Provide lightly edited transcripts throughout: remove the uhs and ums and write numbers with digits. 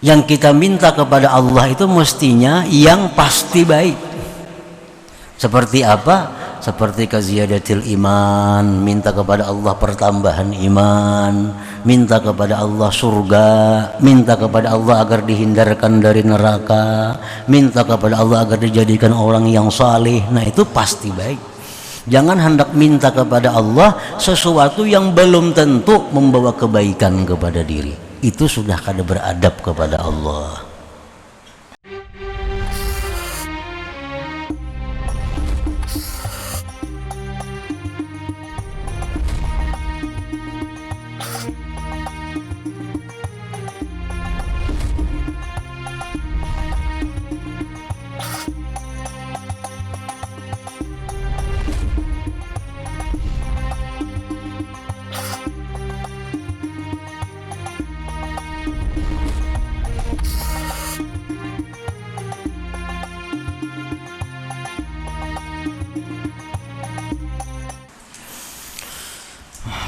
Yang kita minta kepada Allah itu mestinya yang pasti baik. Seperti apa? Seperti kaziyadatil iman, minta kepada Allah pertambahan iman, minta kepada Allah surga, minta kepada Allah agar dihindarkan dari neraka, minta kepada Allah agar dijadikan orang yang saleh. Nah, itu pasti baik. Jangan hendak minta kepada Allah sesuatu yang belum tentu membawa kebaikan kepada diri. Itu sudah kada beradab kepada Allah.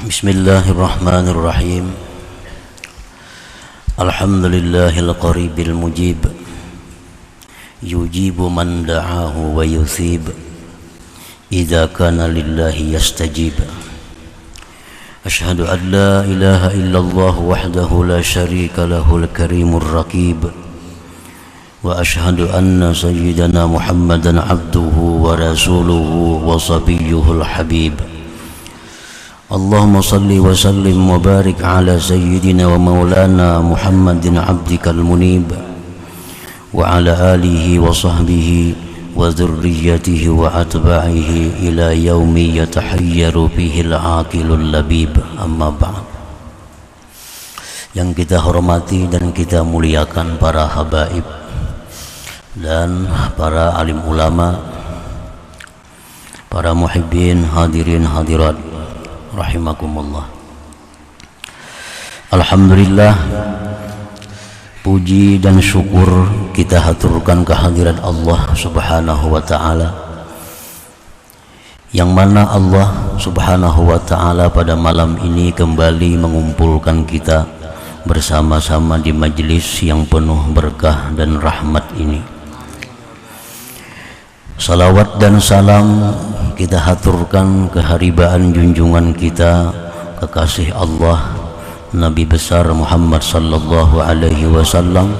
Bismillahirrahmanirrahim. Alhamdulillahil qaribil mujib, yujibu man da'ahu wa yusib, idza kana lillahi yastajib. Ashhadu an la ilaha illallah wahdahu la syarika lahul karimur raqib, wa ashhadu anna sayyidana Muhammadan abduhu wa rasuluhu wa sabiyyuhul habib. Allahumma salli wa sallim wa barik ala sayyidina wa maulana Muhammadin abdikal munib, wa ala alihi wa sahbihi wa dhurriyyatihi wa atba'ihi ila yaumi yatahayyaru fihi al-aqilul labib. Amma ba'd. Yang kita hormati dan kita muliakan para habaib dan para alim ulama, para muhibbin, hadirin hadirat rahimakumullah. Alhamdulillah, puji dan syukur kita haturkan kehadirat Allah Subhanahu wa ta'ala, yang mana Allah Subhanahu wa ta'ala pada malam ini kembali mengumpulkan kita bersama-sama di majelis yang penuh berkah dan rahmat ini. Salawat dan salam kita haturkan keharibaan junjungan kita, kekasih Allah, Nabi besar Muhammad sallallahu alaihi wasallam,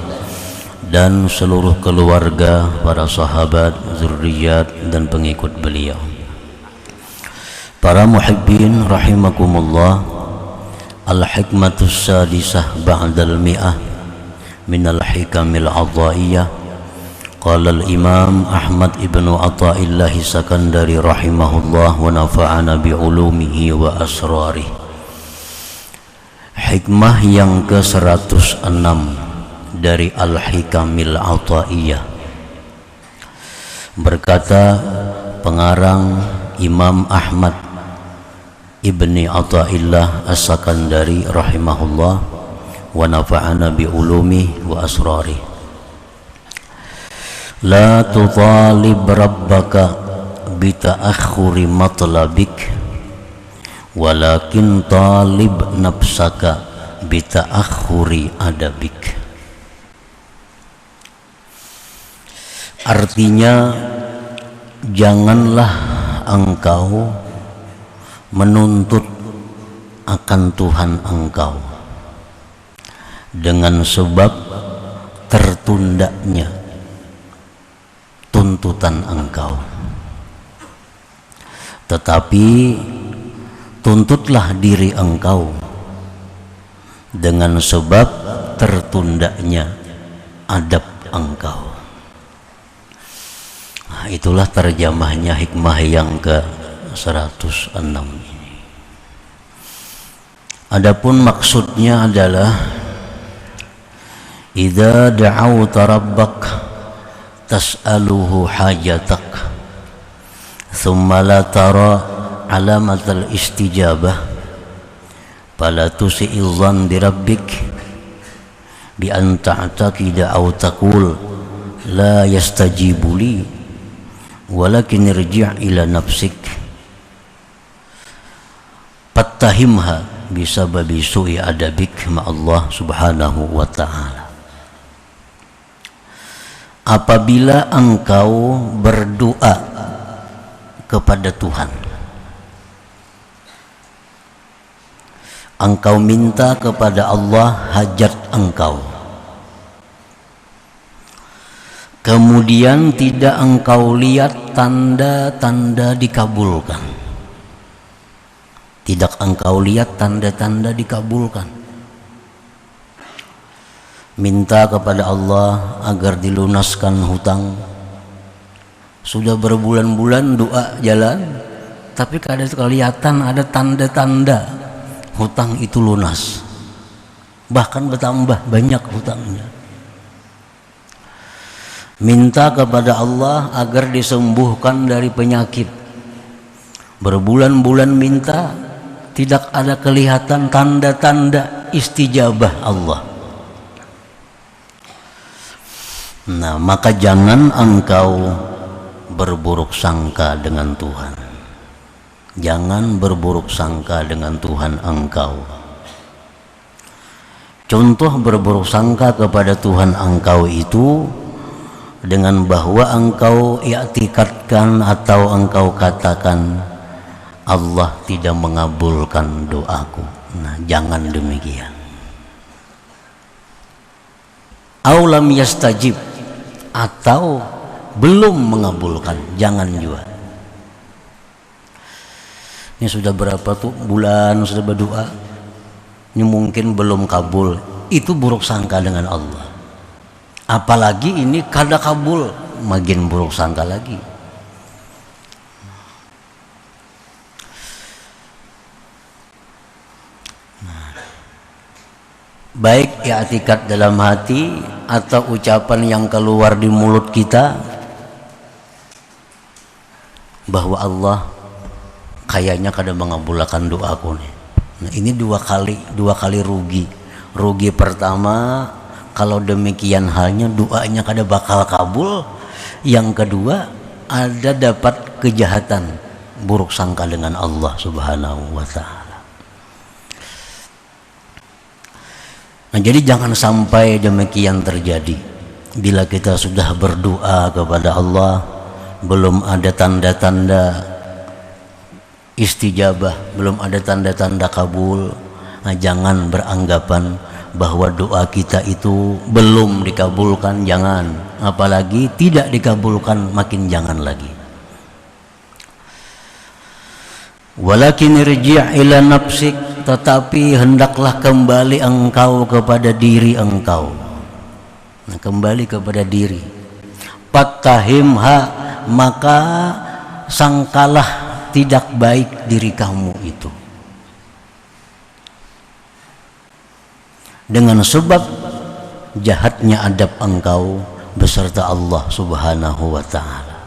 dan seluruh keluarga, para sahabat, zurriyat dan pengikut beliau. Para muhibbin rahimakumullah, al-hikmatus sadisah ba'dal mi'ah minal hikamil adhaiyah. Qala al-Imam Ahmad ibnu Athaillah Sakandari rahimahullah wa nafa'ana bi'ulumihi wa asrarih. Hikmah yang ke-106 dari Al-Hikamil Athaiyah. Berkata pengarang Imam Ahmad ibni Athaillah As-Sakandari rahimahullah wa nafa'ana bi'ulumihi wa asrarih. La tutalib rabbaka bita'akhuri matlabik, walakin talib nafsaka bita'akhuri adabik. Artinya, janganlah engkau menuntut akan Tuhan engkau dengan sebab tertundanya tuntutan engkau, tetapi tuntutlah diri engkau dengan sebab tertundanya adab engkau. Nah, itulah terjemahnya hikmah yang ke-106 ini. Adapun maksudnya adalah idza da'awta rabbak tas'aluhu hajatak thumma la tara alamatal istijabah fala tusi'i dhann bi rabbik bi an ta'taqida aw taqul la yastajibu li walakin irji' ila nafsik fattahimha bisababi su'i adabik ma Allah subhanahu wa ta'ala. apabila engkau berdoa kepada Tuhan, engkau minta kepada Allah hajat engkau, kemudian tidak engkau lihat tanda-tanda dikabulkan, tidak engkau lihat tanda-tanda dikabulkan, minta kepada Allah agar dilunaskan hutang, sudah berbulan-bulan doa jalan, tapi kada kelihatan ada tanda-tanda hutang itu lunas, bahkan bertambah banyak hutangnya. Minta kepada Allah agar disembuhkan dari penyakit, berbulan-bulan minta, tidak ada kelihatan tanda-tanda istijabah Allah. Nah, maka jangan engkau berburuk sangka dengan Tuhan. Jangan berburuk sangka dengan Tuhan engkau. Contoh berburuk sangka kepada Tuhan engkau itu dengan bahwa engkau i'tikadkan atau engkau katakan Allah tidak mengabulkan doaku. Nah, jangan demikian. Aulam yastajib, atau belum mengabulkan, jangan juga. Ini sudah berapa tuh bulan sudah berdoa, ini mungkin belum kabul, itu buruk sangka dengan Allah. Apalagi ini kada kabul, makin buruk sangka lagi. Baik i'tikad dalam hati atau ucapan yang keluar di mulut kita bahwa Allah kayaknya kada mengabulkan doaku nih. Nah, ini dua kali rugi. Rugi pertama, kalau demikian halnya doanya kada bakal kabul. Yang kedua, ada dapat kejahatan, buruk sangka dengan Allah Subhanahu wa ta'ala. Nah, jadi jangan sampai demikian terjadi. Bila kita sudah berdoa kepada Allah, belum ada tanda-tanda istijabah, belum ada tanda-tanda kabul, nah, jangan beranggapan bahwa doa kita itu belum dikabulkan, jangan. Apalagi tidak dikabulkan, makin jangan lagi. Walakin irji' ila nafsik, tetapi hendaklah kembali engkau kepada diri engkau. Nah, kembali kepada diri. Fattahimha, maka sangkalah tidak baik diri kamu itu. Dengan sebab jahatnya adab engkau beserta Allah Subhanahu wa ta'ala.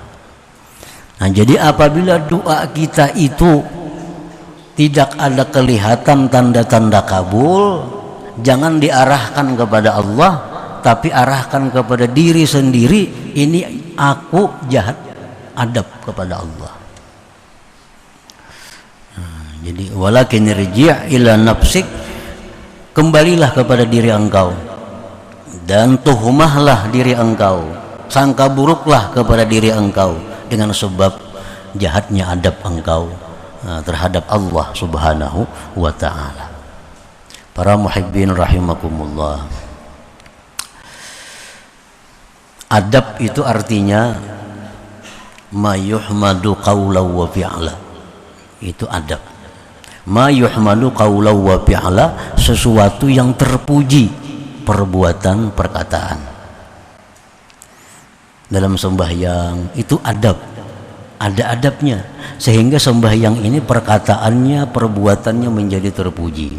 Nah, jadi apabila doa kita itu tidak ada kelihatan tanda-tanda kabul, jangan diarahkan kepada Allah, tapi arahkan kepada diri sendiri. Ini aku jahat adab kepada Allah. Nah, jadi walakin irji' ila nafsik, kembalilah kepada diri engkau dan tuhmahlah diri engkau, sangka buruklah kepada diri engkau dengan sebab jahatnya adab engkau terhadap Allah Subhanahu wa ta'ala. Para muhibbin rahimakumullah, adab itu artinya ma yuhmadu qawlan wa fi'la. Itu adab. Ma yuhmadu qawlan wa fi'la, sesuatu yang terpuji perbuatan perkataan. Dalam sembahyang itu adab, ada adabnya, sehingga sembahyang ini perkataannya, perbuatannya menjadi terpuji.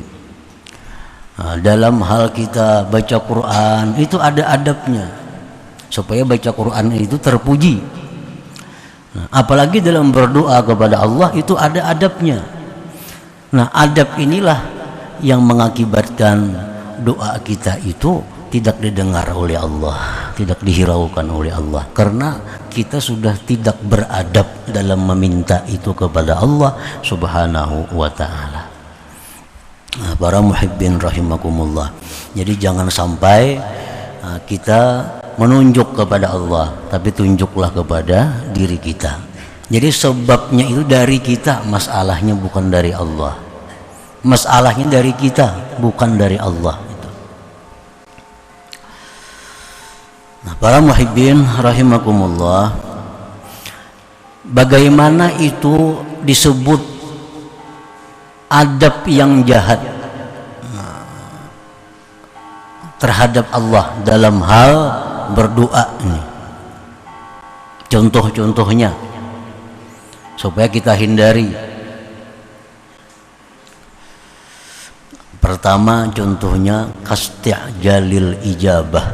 Nah, dalam hal kita baca Quran itu ada adabnya, supaya baca Quran itu terpuji. Nah, apalagi dalam berdoa kepada Allah itu ada adabnya. Nah, adab inilah yang mengakibatkan doa kita itu tidak didengar oleh Allah, tidak dihiraukan oleh Allah, karena kita sudah tidak beradab dalam meminta itu kepada Allah Subhanahu wa ta'ala. Para muhibbin rahimakumullah, jadi jangan sampai kita menunjuk kepada Allah, tapi tunjuklah kepada diri kita. Jadi sebabnya itu dari kita, masalahnya bukan dari Allah. Masalahnya dari kita, bukan dari Allah. Nah, para muhibbin rahimakumullah, bagaimana itu disebut adab yang jahat terhadap Allah dalam hal berdoa ini. Contoh-contohnya supaya kita hindari. Pertama contohnya kasti'jalil ijabah,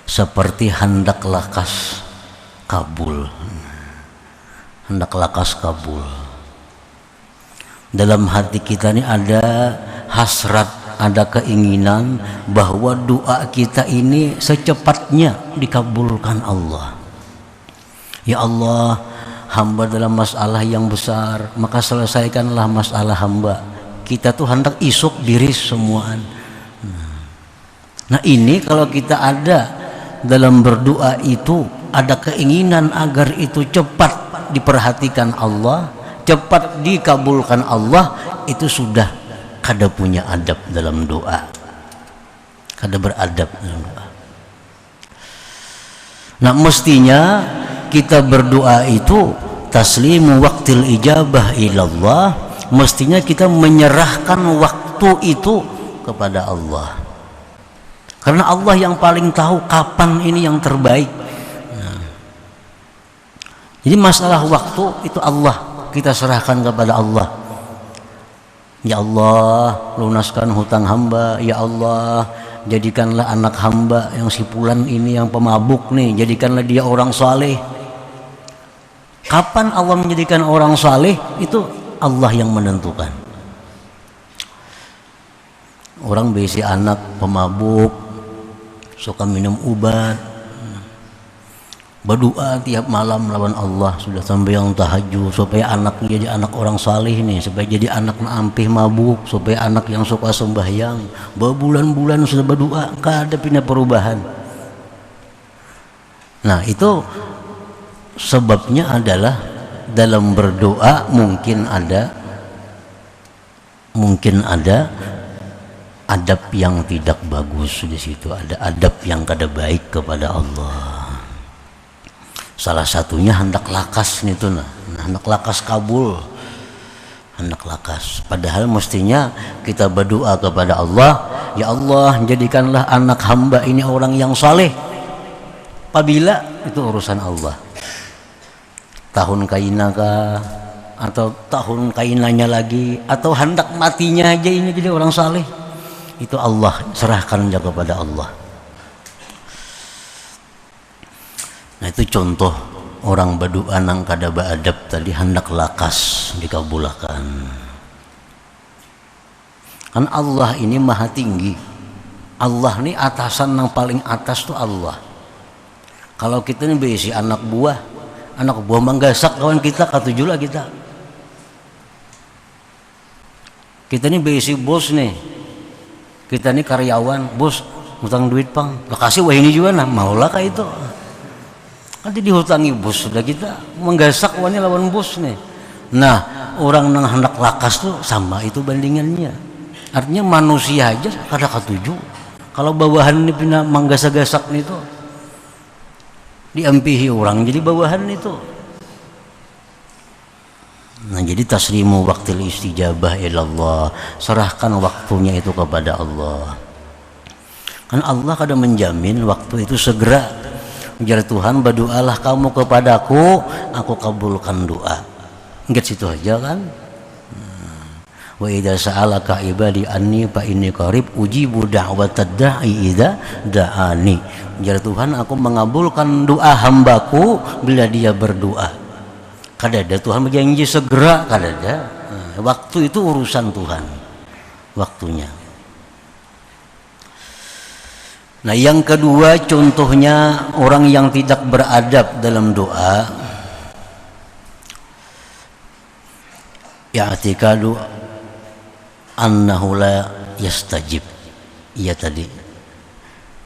seperti hendak lakas kabul. Hendak lakas kabul. Dalam hati kita ini ada hasrat, ada keinginan bahwa doa kita ini secepatnya dikabulkan Allah. Ya Allah, hamba dalam masalah yang besar, maka selesaikanlah masalah hamba. Kita tuh hendak isuk diri semuaan. Nah ini kalau kita ada dalam berdoa itu ada keinginan agar itu cepat diperhatikan Allah, cepat dikabulkan Allah, itu sudah kada punya adab dalam doa, kada beradab dalam doa. Nah mestinya kita berdoa itu taslimu waqtil ijabah ilallah, mestinya kita menyerahkan waktu itu kepada Allah, karena Allah yang paling tahu kapan ini yang terbaik. Nah, jadi masalah waktu itu Allah, kita serahkan kepada Allah. Ya Allah, lunaskan hutang hamba. Ya Allah, jadikanlah anak hamba yang si Fulan ini yang pemabuk nih, jadikanlah dia orang saleh. Kapan Allah menjadikan orang saleh itu Allah yang menentukan. Orang bisi anak pemabuk, suka minum obat, berdoa tiap malam lawan Allah, sudah sampai yang tahajud supaya anaknya jadi anak orang saleh nih, supaya jadi anak ampih mabuk, supaya anak yang suka sembahyang. Berbulan-bulan sudah berdoa, gak ada pindah perubahan. Nah itu sebabnya adalah dalam berdoa mungkin ada adab yang tidak bagus di situ, ada adab yang kada baik kepada Allah. Salah satunya hendak lakas itu, hendak lakas kabul, hendak lakas. Padahal mestinya kita berdoa kepada Allah, ya Allah jadikanlah anak hamba ini orang yang saleh. Apabila itu urusan Allah, tahun kaina kah, atau tahun kainanya lagi, atau hendak matinya aja ini jadi orang saleh, itu Allah serahkan aja kepada Allah. Nah itu contoh orang berdoa nang kada beadab tadi, hendak lakas dikabulkan. Kan Allah ini maha tinggi, Allah ini atasan yang paling atas tuh Allah. Kalau kita ini berisi anak buah menggasak kawan kita, katujulah kita ini berisi bos nih, kita ini karyawan, bos ngutang duit pang, kasih wah ini juga nah, maulah kayak itu nanti dihutangi bos, sudah kita menggasak kawannya lawan bos nih. Nah orang yang hendak lakas tuh sama itu bandingannya, artinya manusia aja kada katuju kalau bawahan ini pindah menggasak-gasak nih tuh diampihi orang jadi bawahan itu. Nah jadi taslimu waqtil istijabah ilallah, serahkan waktunya itu kepada Allah. Kan Allah kada menjamin waktu itu segera. Ujar Tuhan, berdoalah kamu kepadaku, aku kabulkan doa. Enggak situ aja kan. Wa idza sa'alaka ibadi anni fa inni qarib ujibu da'watad da'i idza da'ani. Ujar Tuhan, aku mengabulkan doa hambaku bila dia berdoa. Kada ada Tuhan berjanji segera, kada ada. Waktu itu urusan Tuhan, waktunya. Nah yang kedua contohnya orang yang tidak beradab dalam doa, ya'tikadu annahu la yastajib. Iya tadi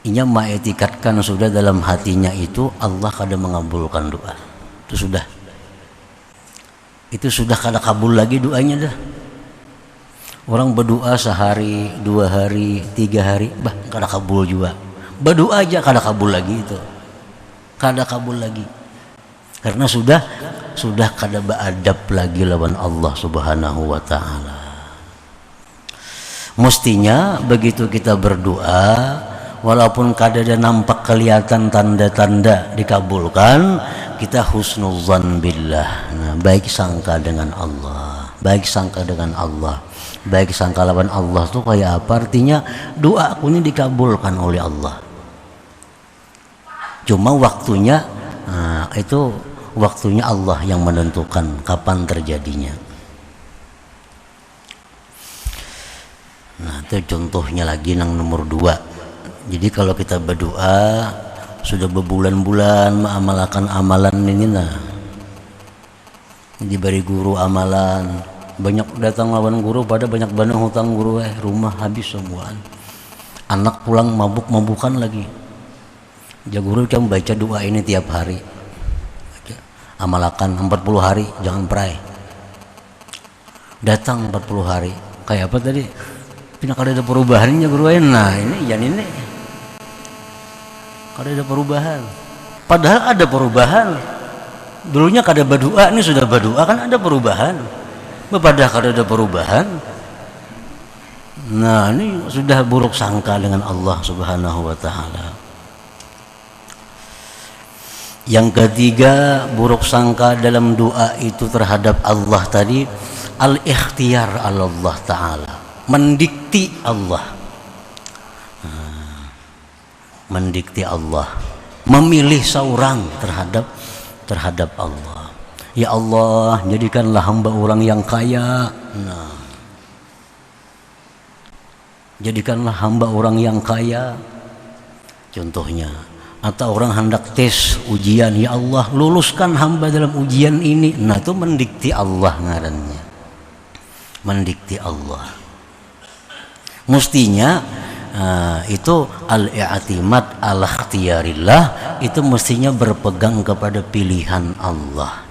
inya mengikatkan sudah dalam hatinya itu Allah kada mengabulkan doa. Itu sudah kada kabul lagi doanya dah. Orang berdoa sehari, 2 hari, 3 hari, kada kabul juga. Berdoa aja kada kabul lagi itu. Kada kabul lagi. Karena sudah kada beradab lagi lawan Allah Subhanahu wa taala. Mestinya begitu kita berdoa, walaupun kada ada nampak kelihatan tanda-tanda dikabulkan, kita husnuzan billah. Nah, baik sangka dengan Allah. Baik sangka dengan Allah. Baik sangka lawan Allah itu kayak apa? Artinya doa aku ini dikabulkan oleh Allah. Cuma waktunya, itu waktunya Allah yang menentukan kapan terjadinya. Nah, itu contohnya lagi yang nomor 2. Jadi kalau kita berdoa sudah berbulan-bulan mengamalkan amalan ini, diberi guru amalan, banyak datang lawan guru, pada banyak banyak hutang guru, rumah habis semuaan, anak pulang mabuk-mabukan lagi. Ya guru kan baca doa ini tiap hari, amalkan 40 hari, jangan perai. Datang 40 hari, kayak apa tadi? Pina kada ada perubahannya guru. Nah ini kada ada perubahan. Padahal ada perubahan. Dulunya kada berdoa, ini sudah berdoa, kan ada perubahan. Padahal kada ada perubahan. Nah ini sudah buruk sangka dengan Allah Subhanahu wa taala. Yang ketiga, buruk sangka dalam doa itu terhadap Allah tadi, al-ikhtiyar Allah taala, mendikti Allah. Mendikti Allah, memilih seorang terhadap Allah. Ya Allah, jadikanlah hamba orang yang kaya. Nah, jadikanlah hamba orang yang kaya. Contohnya, atau orang hendak tes ujian, ya Allah luluskan hamba dalam ujian ini. Nah itu mendikti Allah ngarannya, mendikti Allah. Mestinya itu al-i'timad ala ikhtiyarillah, itu mestinya berpegang kepada pilihan Allah.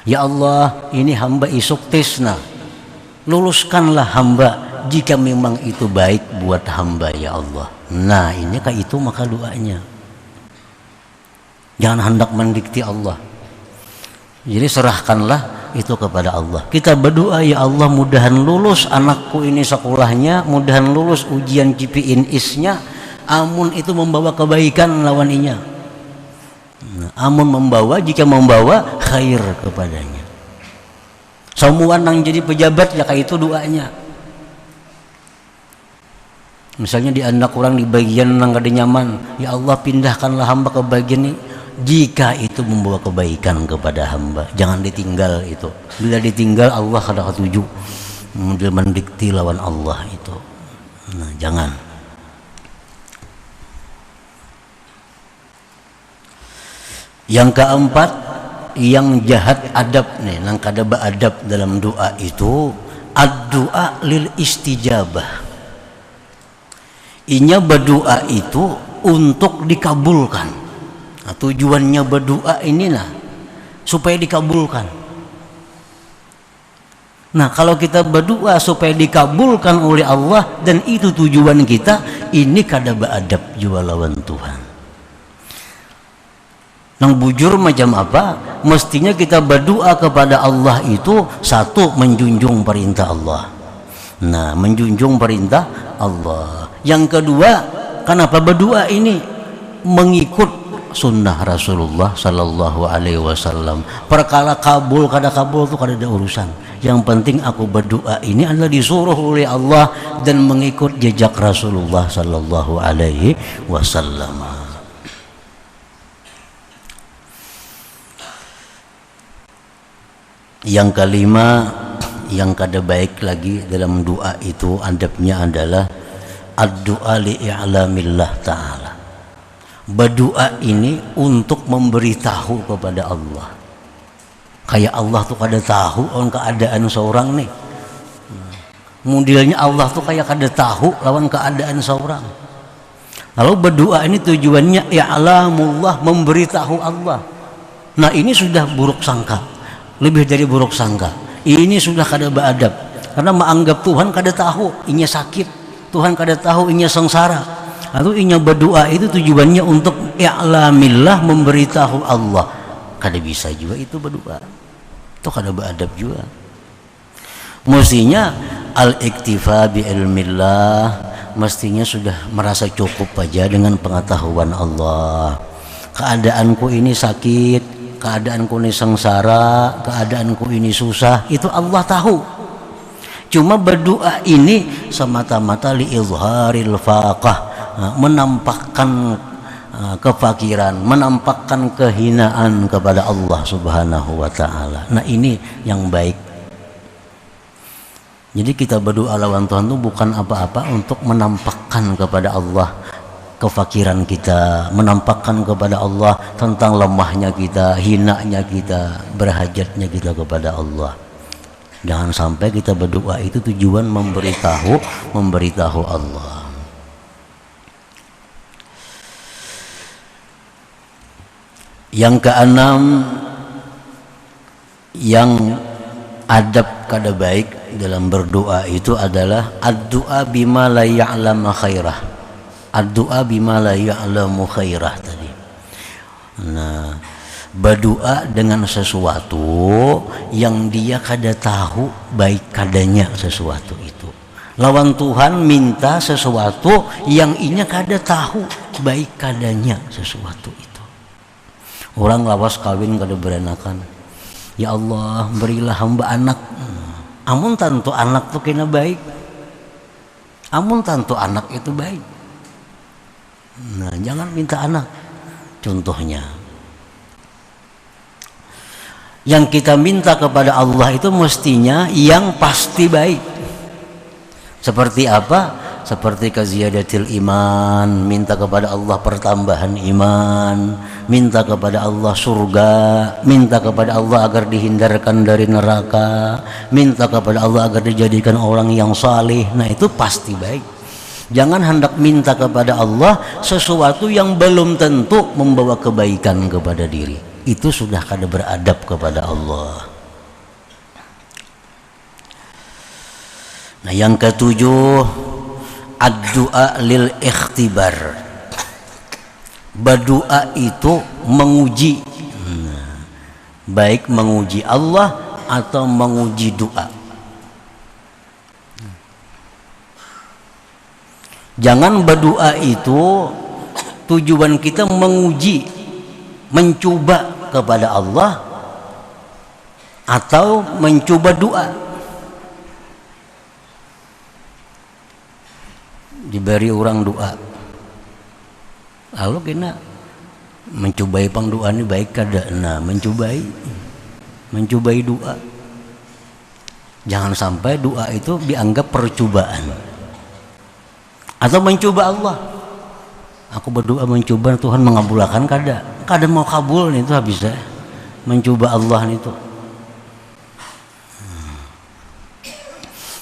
Ya Allah, ini hamba isuk tesna, luluskanlah hamba jika memang itu baik buat hamba ya Allah. Nah ini kayak itu maka doanya, jangan hendak mendikti Allah. Jadi serahkanlah itu kepada Allah. Kita berdoa, ya Allah mudahan lulus anakku ini sekolahnya, mudahan lulus ujian KPIN isnya, amun itu membawa kebaikan lawaninya. Nah, amun membawa, jika membawa khair kepadanya. Semua nang jadi pejabat ya kayak itu doanya. Misalnya di anak orang di bagian yang kada nyaman, ya Allah pindahkanlah hamba ke bagian ini, jika itu membawa kebaikan kepada hamba, jangan ditinggal itu. Bila ditinggal Allah kada ketuju, mendikti lawan Allah itu. Nah, jangan. Yang keempat, yang jahat adab nih, nang kada beadab dalam doa itu, ad-doa lil istijabah. Inya berdoa itu untuk dikabulkan. Nah, tujuannya berdoa inilah supaya dikabulkan. Nah kalau kita berdoa supaya dikabulkan oleh Allah dan itu tujuan kita, ini kada beadab jua lawan Tuhan. Nang bujur macam apa? Mestinya kita berdoa kepada Allah itu satu, menjunjung perintah Allah. Nah menjunjung perintah Allah. Yang kedua, kenapa berdoa ini? Mengikut sunnah Rasulullah Sallallahu Alaihi Wasallam. Perkara kabul kada kabul itu kada ada urusan. Yang penting aku berdoa ini adalah disuruh oleh Allah dan mengikut jejak Rasulullah Sallallahu Alaihi Wasallam. Yang kelima, yang kada baik lagi dalam doa itu adabnya adalah ad-doa li'a'lamillah ta'ala. Berdoa ini untuk memberitahu kepada Allah. Kayak Allah tuh kada tahu on keadaan seorang nih. Modelnya Allah tuh kayak kada tahu lawan keadaan seorang. Lalu berdoa ini tujuannya i'lamullah, memberitahu Allah. Nah ini sudah buruk sangka, lebih dari buruk sangka. Ini sudah kada beradab, karena menganggap Tuhan kada tahu inya sakit, Tuhan kada tahu inya sengsara. Lalu inya berdoa itu tujuannya untuk i'lamillah, memberitahu Allah. Kada bisa juga itu berdoa, itu kada beradab juga. Mestinya al-iktifa bi ilmillah, mestinya sudah merasa cukup aja dengan pengetahuan Allah. Keadaanku ini sakit, keadaanku ini sengsara, keadaanku ini susah, itu Allah tahu. Cuma berdoa ini semata-mata liizharil faqah, menampakkan kefakiran, menampakkan kehinaan kepada Allah Subhanahu wa taala. Nah, ini yang baik. Jadi kita berdoa lawan Tuhan itu bukan apa-apa untuk menampakkan kepada Allah kefakiran kita, menampakkan kepada Allah tentang lemahnya kita, hinanya kita, berhajatnya kita kepada Allah. Jangan sampai kita berdoa itu tujuan memberitahu Allah. Yang keenam, yang adab kada baik dalam berdoa itu adalah ad-du'a bima la ya'lamu khairah. Ad-du'a bima la ya'lamu khairah tadi. Nah, berdoa dengan sesuatu yang dia kada tahu baik kadanya sesuatu itu. Lawan Tuhan minta sesuatu yang inya kada tahu baik kadanya sesuatu itu. Orang lawas kawin kada berenakan. Ya Allah, berilah hamba anak. Amun tentu anak tuh kena baik. Amun tentu anak itu baik. Nah, jangan minta anak. Contohnya, yang kita minta kepada Allah itu mestinya yang pasti baik. Seperti apa? Seperti kaziyadatil iman, minta kepada Allah pertambahan iman, minta kepada Allah surga, minta kepada Allah agar dihindarkan dari neraka, minta kepada Allah agar dijadikan orang yang saleh. Nah, itu pasti baik. Jangan hendak minta kepada Allah sesuatu yang belum tentu membawa kebaikan kepada diri. Itu sudah kada beradab kepada Allah. Nah, yang ketujuh, ad-du'a lil ikhtibar. Berdoa itu menguji, baik menguji Allah atau menguji doa. Jangan berdoa itu tujuan kita menguji, mencoba kepada Allah atau mencoba doa. Diberi orang doa, lalu kena mencobai pang doa ini baik kada. Nah, mencobai doa. Jangan sampai doa itu dianggap percobaan atau mencoba Allah. Aku berdoa mencoba Tuhan mengabulkan kada mau kabul nih, itu habis mencoba Allah itu.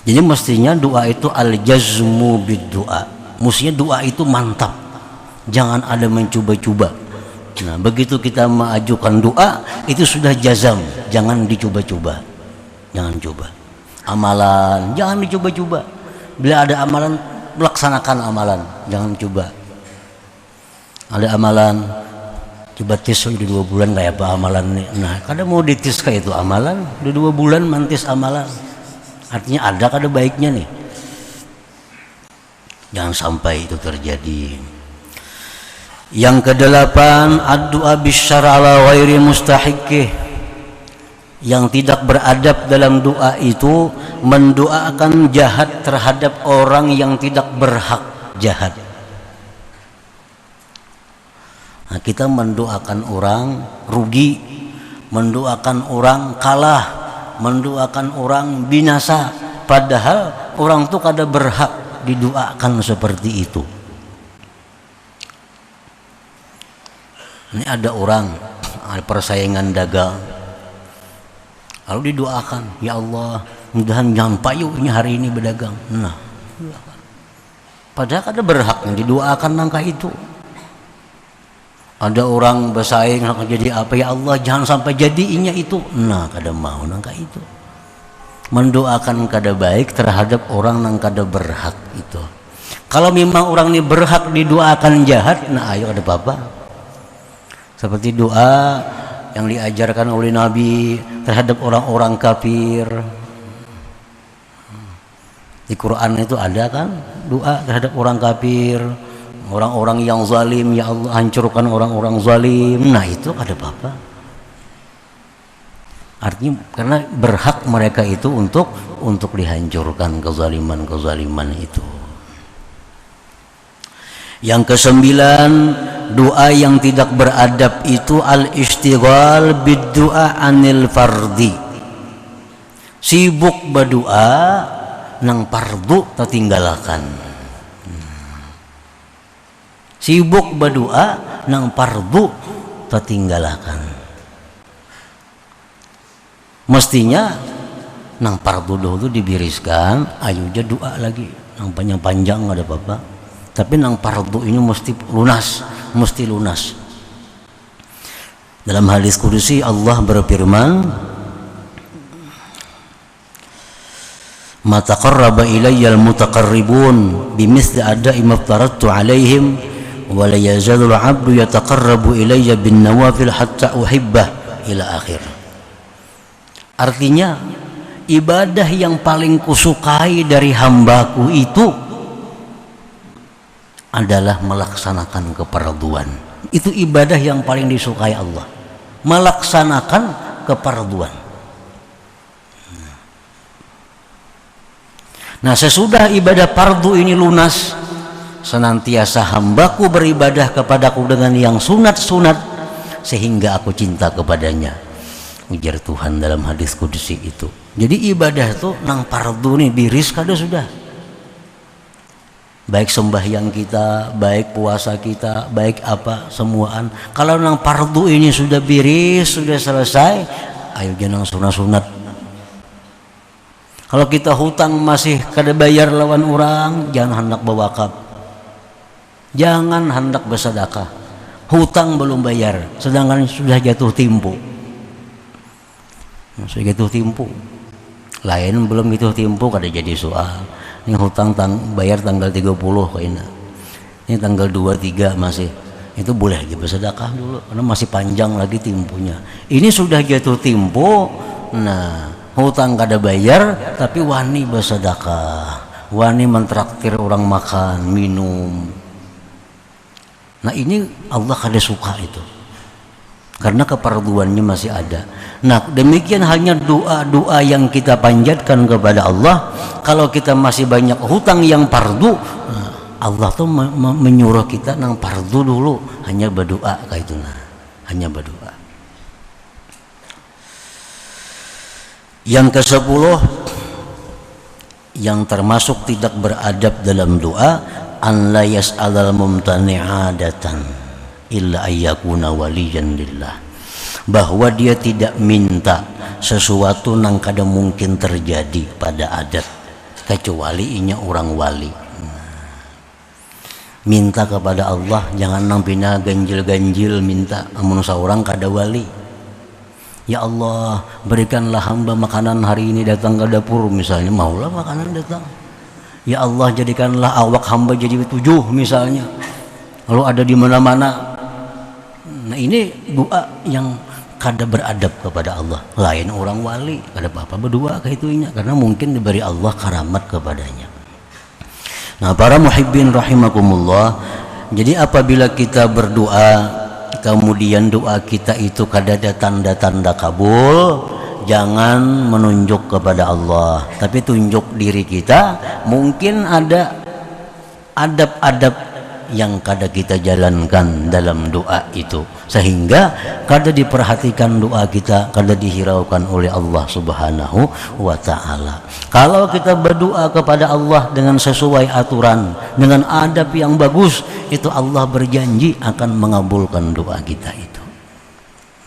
Jadi mestinya doa itu al-jazmu bid-doa. Mestinya doa itu mantap. Jangan ada mencoba-coba. Nah, begitu kita mengajukan doa, itu sudah jazam. Jangan dicoba-coba. Jangan coba. Amalan, jangan dicoba-coba. Bila ada amalan, melaksanakan amalan. Jangan coba. Ada amalan, coba tes udah 2 bulan kayak apa amalan nih. Nah, kadang mau ditis kayak itu amalan, udah 2 bulan mantis amalan. Artinya ada kada baiknya nih. Jangan sampai itu terjadi. Yang kedelapan, ad-du'a bisyara ala ghairi mustahiqqih. Yang tidak beradab dalam doa itu mendoakan jahat terhadap orang yang tidak berhak jahat. Nah, kita mendoakan orang rugi, mendoakan orang kalah, mendoakan orang binasa, padahal orang itu kada berhak didoakan seperti itu. Ini ada orang, ada persaingan dagang, lalu didoakan, ya Allah, mudahan jangan payuhnya hari ini berdagang. Nah, Padahal ada berhaknya didoakan nangka itu. Ada orang bersaing jadi apa, ya Allah jangan sampai jadinya itu. Nah kada mau nangka itu. Mendoakan kada baik terhadap orang nang kada berhak itu. Kalau memang orang ini berhak didoakan jahat, nah ayo ada apa-apa. Seperti doa yang diajarkan oleh Nabi terhadap orang-orang kafir. Di Quran itu ada kan doa terhadap orang kafir, orang-orang yang zalim, ya Allah hancurkan orang-orang zalim. Nah itu ada apa-apa. Artinya karena berhak mereka itu untuk dihancurkan kezaliman itu. Yang kesembilan, doa yang tidak beradab itu al-istighal bid-du'a anil fardi. Sibuk berdoa nang fardu tertinggalakan. Sibuk berdoa nang fardu tertinggalakan. Mestinya nang fardu dulu dibiriskan, ayo aja doa lagi nang panjang-panjang ada apa-apa. Tapi nang fardu ini mesti lunas. Dalam hadis kudusi Allah berfirman, "Ma taqarraba ilayya al-mutaqarribun bimithli ada'i ma aftaradtu 'alaihim wa la yazalu al-'abdu yataqarrabu ilayya bin nawafil hatta uhibbah" ila akhir. Artinya ibadah yang paling kusukai dari hambaku itu adalah melaksanakan kefarduan. Itu ibadah yang paling disukai Allah, melaksanakan kefarduan. Nah sesudah ibadah fardu ini lunas, senantiasa hambaku beribadah kepadaku dengan yang sunat-sunat sehingga aku cinta kepadanya, ujar Tuhan dalam hadis kudusi itu. Jadi ibadah itu nang fardu nih biris kada sudah. Baik sembahyang kita, baik puasa kita, baik apa semuaan. Kalau nang fardu ini sudah biris, sudah selesai, ayo jangan sunat-sunat. Kalau kita hutang masih kada bayar lawan orang, jangan hendak berwakaf. Jangan hendak bersedekah. Hutang belum bayar, sedangkan sudah jatuh tempo. Sudah jatuh tempo. Lain belum jatuh tempo kada jadi soal. Ini hutang bayar tanggal 30 kayaknya. Ini tanggal 23 masih. Itu boleh aja bersedekah dulu karena masih panjang lagi temponya. Ini sudah jatuh tempo. Nah, hutang kada bayar tapi wani bersedekah. Wani mentraktir orang makan, minum. Nah, ini Allah kada suka itu. Karena kefarduannya masih ada. Nah demikian hanya doa-doa yang kita panjatkan kepada Allah. Kalau kita masih banyak hutang yang fardu, Allah tuh menyuruh kita nang fardu dulu hanya berdoa kayak itu, nah hanya berdoa. Yang ke-10 yang termasuk tidak beradab dalam doa, an la yas'alal mumtani'adatan illa ayyakuna waliyan lillah, bahwa dia tidak minta sesuatu nang kada mungkin terjadi pada adat kecuali inya orang wali. Minta kepada Allah jangan nang pina ganjil-ganjil minta amun seorang kada wali. Ya Allah berikanlah hamba makanan hari ini datang ke dapur misalnya, maulah makanan datang. Ya Allah jadikanlah awak hamba jadi 7 misalnya, lalu ada di mana-mana. Nah ini doa yang kada beradab kepada Allah. Lain orang wali kada apa-apa berdoa kayak itunya karena mungkin diberi Allah karamat kepadanya. Nah para muhibbin rahimakumullah, jadi apabila kita berdoa kemudian doa kita itu kada ada tanda-tanda kabul, jangan menunjuk kepada Allah tapi tunjuk diri kita. Mungkin ada adab-adab yang kada kita jalankan dalam doa itu sehingga kada diperhatikan doa kita, kada dihiraukan oleh Allah Subhanahu wa ta'ala. Kalau kita berdoa kepada Allah dengan sesuai aturan, dengan adab yang bagus, itu Allah berjanji akan mengabulkan doa kita itu.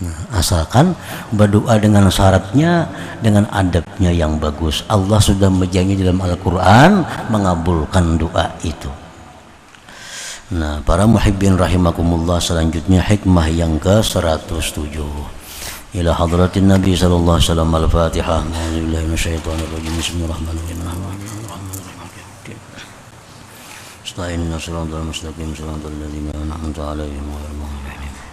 Nah, asalkan berdoa dengan syaratnya, dengan adabnya yang bagus. Allah sudah berjanji dalam Al-Quran mengabulkan doa itu. Nah, para muhibbin rahimakumullah, selanjutnya hikmah yang ke-107. Ila hadratin Nabi sallallahu alaihi wasallam al-Fatihah. A'udzubillahi minasyaitonir rajim. Bismillahirrahmanirrahim. Astaghfirullahaladzim. Shiratal mustaqim. Shiratal ladzina an'amta 'alaihim ghairil maghdubi 'alaihim